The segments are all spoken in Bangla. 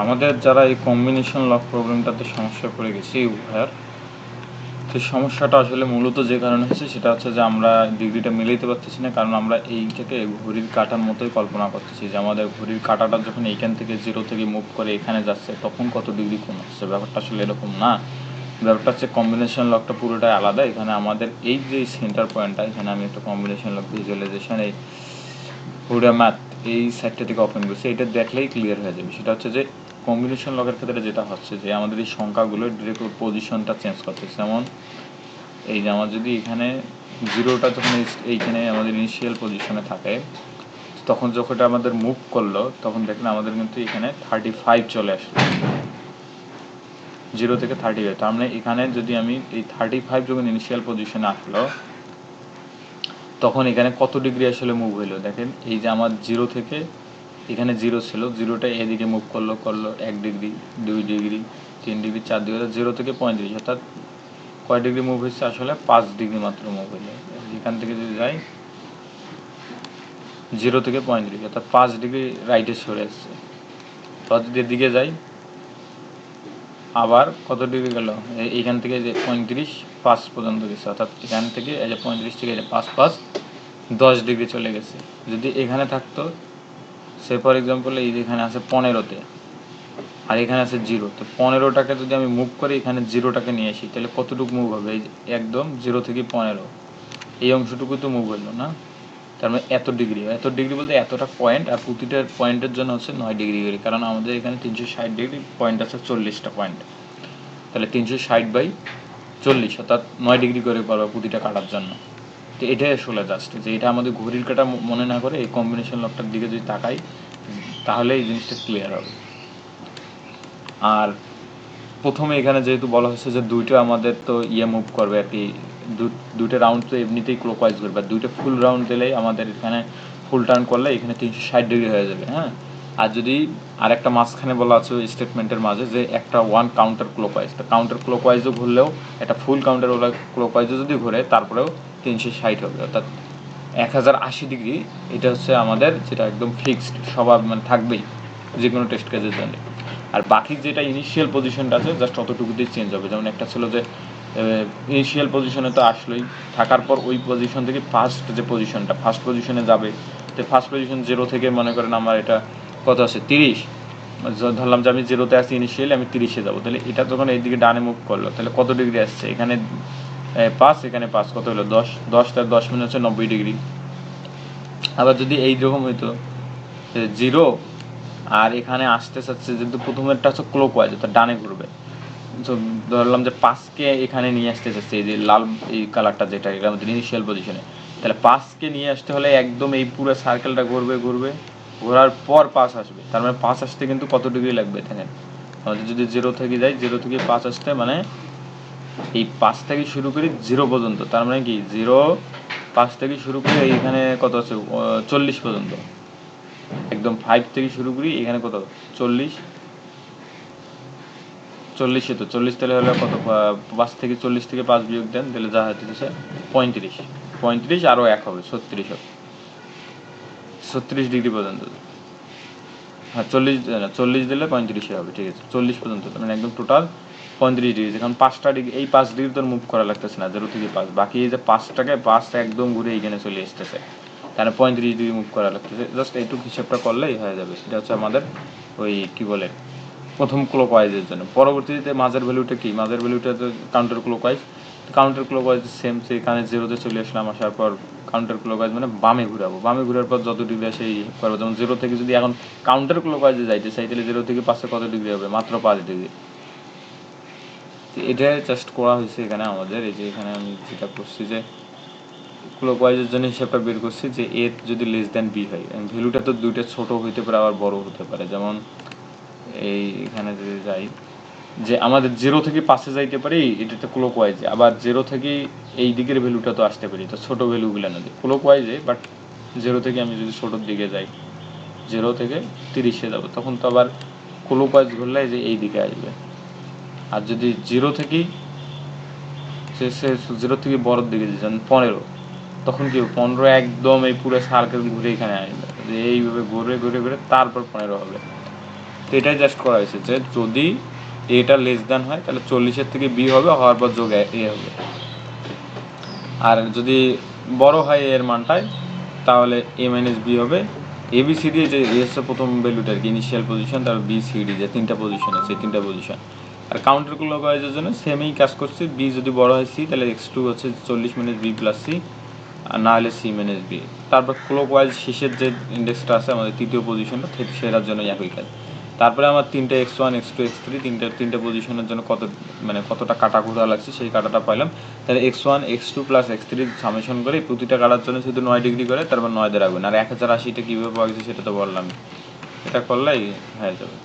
আমাদের যারা এই কম্বিনেশন লক প্রবলেমটাতে সমস্যা পড়ে গেছি উভয়ের, তো সমস্যাটা আসলে মূলত যে কারণে হচ্ছে সেটা হচ্ছে যে আমরা ডিগ্রিটা মিলাইতে পারতেছি না, কারণ আমরা এইটাকে ঘড়ির কাঁটার মতোই কল্পনা করতেছি যে আমাদের ঘড়ির কাঁটাটা যখন এইখান থেকে 0 থেকে মুভ করে এখানে যাচ্ছে তখন কত ডিগ্রি কোণ হচ্ছে। ব্যাপারটা আসলে এরকম না। ব্যাপারটা হচ্ছে কম্বিনেশন লকটা পুরোটাই আলাদা। এখানে আমাদের এই যে সেন্টার পয়েন্টটা, এখানে আমি একটা কম্বিনেশন লক ভিজুয়ালাইজেশন এই হুডা ম্যাথ এই সাইটটা থেকে ওপেন করছি, এটা দেখলেই ক্লিয়ার হয়ে যাবে। সেটা হচ্ছে যে কম্বিনেশন লকের ক্ষেত্রে যেটা হচ্ছে যে আমাদের এই সংখ্যাগুলো ডিরেক্ট পজিশনটা চেঞ্জ করতেছে। যেমন এই যে আমার যদি এখানে 0টা যখন এইখানে আমাদের ইনিশিয়াল পজিশনে থাকে, তখন যখন এটা আমাদের মুভ করলো তখন দেখলে আমাদের কিন্তু এখানে 35 চলে আসলো, 0 থেকে 35। তার মানে এখানে যদি আমি এই 35 যখন ইনিশিয়াল পজিশনে আসলো তখন এখানে কত ডিগ্রি আসলে মুভ হইলো দেখেন। এই যে আমার 0 থেকে এখানে 0 ছিল, 0টা এদিকে মুভ করলো 1 ডিগ্রি, 2 ডিগ্রি, 3 ডিগ্রি, 4 ডিগ্রি, 0 থেকে 35, অর্থাৎ কয় ডিগ্রি মুভ হচ্ছে আসলে 5 ডিগ্রি মাত্র মুভ হইলো। এখান থেকে যদি যাই 0 থেকে 35, অর্থাৎ 5 ডিগ্রি রাইটে সরে আসছে। তো যদি এদিকে যাই আবার কত ডিগ্রি গেল, এইখান থেকে যে 35 5 পর্যন্ত গেছে, অর্থাৎ এখান থেকে এই যে 35 থেকে এই যে 5 5 10 ডিগ্রি চলে গেছে। যদি এখানে থাকতো সে ফর এক্সাম্পল এই যে এখানে আছে 15তে আর এখানে আছে 0, তো 15টাকে যদি আমি মুভ করি এখানে 0টাকে নিয়ে আসি তাহলে কতটুকু মুভ হবে, এই যে একদম 0 থেকে 15 এই অংশটুকু তো মুভ হলো না। তার মানে এত ডিগ্রি বলতে এতটা পয়েন্ট, আর প্রতিটা পয়েন্টের জন্য হচ্ছে 9 ডিগ্রি করে, কারণ আমাদের এখানে 360 ডিগ্রি পয়েন্ট আছে 40টা পয়েন্ট, তাহলে 360/40 অর্থাৎ 9 ডিগ্রি করে পারবো প্রতিটা কাটার জন্য। তো এটাই আসলে জাস্ট যে এটা আমাদের ঘড়ির কাটা মনে না করে এই কম্বিনেশন লকটার দিকে যদি তাকাই তাহলে এই জিনিসটা ক্লিয়ার হবে। আর প্রথমে এখানে যেহেতু বলা হচ্ছে যে দুইটা আমাদের তো মুভ করবে আর কি, দুইটা রাউন্ড তো এমনিতেই ক্লকওয়াইজ করবে, আর দুইটা ফুল রাউন্ড দিলেই আমাদের এখানে ফুল টার্ন করলে এখানে 360 ডিগ্রি হয়ে যাবে। হ্যাঁ, আর যদি আরেকটা মাঝখানে বলা আছে ওই স্টেটমেন্টের মাঝে যে একটা 1 কাউন্টার ক্লকওয়াইজ, তো কাউন্টার ক্লকওয়াইজও ঘুরলেও একটা ফুল কাউন্টার ক্লকওয়াইজও যদি ঘুরে তারপরেও 360 হবে, অর্থাৎ 1080 ডিগ্রি। এটা হচ্ছে আমাদের যেটা একদম ফিক্সড সবার মানে থাকবেই যে কোনো টেস্ট কেসের জন্য। আর বাকি যেটা ইনিশিয়াল পজিশনটা আছে জাস্ট অতটুকুতেই চেঞ্জ হবে। যেমন একটা ছিল যে ইনিশিয়াল পজিশনে তো আসলোই, থাকার পর ওই পজিশন থেকে ফার্স্ট পজিশনে যাবে, তো ফার্স্ট পজিশন 0 থেকে মনে করেন আমার এটা কত আছে 30, ধরলাম যে আমি 0তে আছি ইনিশিয়ালি, আমি 30-এ যাবো, তাহলে এটা যখন এইদিকে ডানে মুভ করলো তাহলে কত ডিগ্রি আসছে, এখানে 5, এখানে 5, কত হলো 10, 10 তার 10 মিনিট হচ্ছে 90 ডিগ্রি। আবার যদি এইরকম হইতো 0 আর এখানে আসতে চাচ্ছে, যেহেতু প্রথমেরটা হচ্ছে ক্লকওয়াইজ অর্থাৎ ডানে ঘুরবে, তো ধরলাম যে 5কে এখানে নিয়ে আসতে চাচ্ছে, এই যে লাল এই কালারটা যেটা এটা আমাদের ইনিশিয়াল পজিশনে, তাহলে 5কে নিয়ে আসতে হলে একদম এই পুরো সার্কেলটা ঘুরবে, ঘোরার পর 5 আসবে। তার মানে 5 আসতে কিন্তু কত ডিগ্রি লাগবে দেখেন, আমাদের যদি 0 থেকে যাই 0 থেকে 5 আসতে মানে এই 5 থেকে শুরু করি 0 পর্যন্ত, তার মানে কি 0 5 থেকে শুরু করে এইখানে কত আছে 40 পর্যন্ত, একদম 5 থেকে শুরু করি এখানে কত 40, 40-এ তো 40 তাহলে হলো কত 5 থেকে 40 থেকে 5 বিয়োগ দেন তাহলে যা হচ্ছে 35 আরও 1 হবে 36 হবে, 36 ডিগ্রি পর্যন্ত। হ্যাঁ 40 দিলে 35-এ হবে, ঠিক আছে 40 পর্যন্ত, মানে একদম টোটাল 35 ডিগ্রি। এখন 5টা ডিগ্রি, এই 5 ডিগ্রি তোর মুভ করা লাগতেছে না 0 থেকে 5, বাকি এই যে 5 একদম ঘুরে এইখানে চলে আসতেছে, তাহলে 35 ডিগ্রি মুভ করা লাগতেছে। জাস্ট এইটুকু হিসাবটা করলেই হয়ে যাবে। এটা হচ্ছে আমাদের ওই কী বলে প্রথম ক্লকওয়াইজের জন্য। পরবর্তীতে মাঝের ভ্যালুটা কি, মাঝের ভ্যালুটা তো কাউন্টার ক্লকওয়াইজ সেম, সেখানে 0-তে চলে আসলাম, আসার পর কাউন্টার ক্লকওয়াইজ মানে বামে ঘুরার পর যত ডিগ্রি আসে এই করবো। যেমন 0 থেকে যদি এখন কাউন্টার ক্লকওয়াইজে যাইতে চাই তাহলে 0 থেকে 5-এ কত ডিগ্রি হবে, মাত্র 5 ডিগ্রি। এটা জাস্ট করা হয়েছে এখানে আমাদের, এই যে এখানে আমি যেটা করছি যে ক্লকওয়াইজের জন্য হিসাবটা বের করছি যে এ যদি লেস দ্যান বি হয়, ভ্যালুটা তো দুইটা ছোট হইতে পারে আবার বড় হতে পারে। যেমন এখানে যদি যাই যে আমাদের 0 থেকে 5-এ যাইতে পারি এটাতে ক্লকওয়াইজে, আবার 0 থেকে এই দিকের ভ্যালুটা তো আসতে পারি, তো ছোটো ভ্যালুগুলো না ক্লকওয়াইজে, বাট 0 থেকে আমি যদি ছোটোর দিকে যাই 0 থেকে 30-এ যাবো তখন তো আবার ক্লকওয়াইজ ঘুরলে যে এই দিকে আসবে। আর যদি 0 থেকে বড়োর দিকে যেমন 15, তখন কি 15 একদম এই পুরো সার্কেল ঘুরে এখানে আসবে, যে এইভাবে ঘুরে তারপর 15 হবে। তো এটাই জাস্ট করা হয়েছে যে যদি এটা লেস দ্যান হয় তাহলে 40-এর থেকে বি হবে, হওয়ার পর যোগ এ হবে। আর যদি বড় হয় এর মানটায় তাহলে এ মাইনাস বি হবে। এ বি সি ডি যে এস প্রথম ভ্যালুটা আর কি ইনিশিয়াল পজিশন, তারপর বি সি ডি যে তিনটা পজিশন আছে, এই তিনটা পজিশন। আর কাউন্টার ক্লকওয়াইজের জন্য সেমই কাজ করছে, বি যদি বড় হয় সি তাহলে এক্স টু হচ্ছে 40 মাইনাস বি প্লাস সি, আর না হলে সি মাইনাস বি। তারপর ক্লকওয়াইজ শেষের যে ইন্ডেক্সটা আছে আমাদের তৃতীয় পজিশনটা, সেটার জন্য একই কাজ। তারপরে আমার তিনটে x one x two x three তিনটে পজিশনের জন্য কতটা কাটা ঘোরা লাগছে সেই কাটাটা পাইলাম। তাহলে x one x two plus x three summation করে প্রতিটা কাটার জন্য শুধু 9 ডিগ্রি করে, তারপর 9 দিয়ে রাখবেন। আর 1080টা কীভাবে পাওয়া গেছে সেটা তো বললাম, এটা করলেই হয়ে যাবে।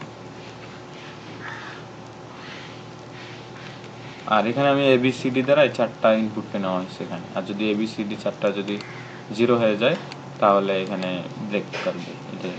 আর এখানে আমি এবিসিডি দ্বারা এই 4টা ইনপুটকে নেওয়া হয়েছে এখানে। আর যদি এবিসিডি 4টা যদি 0 হয়ে যায় তাহলে এখানে ব্রেক করবে, এটাই।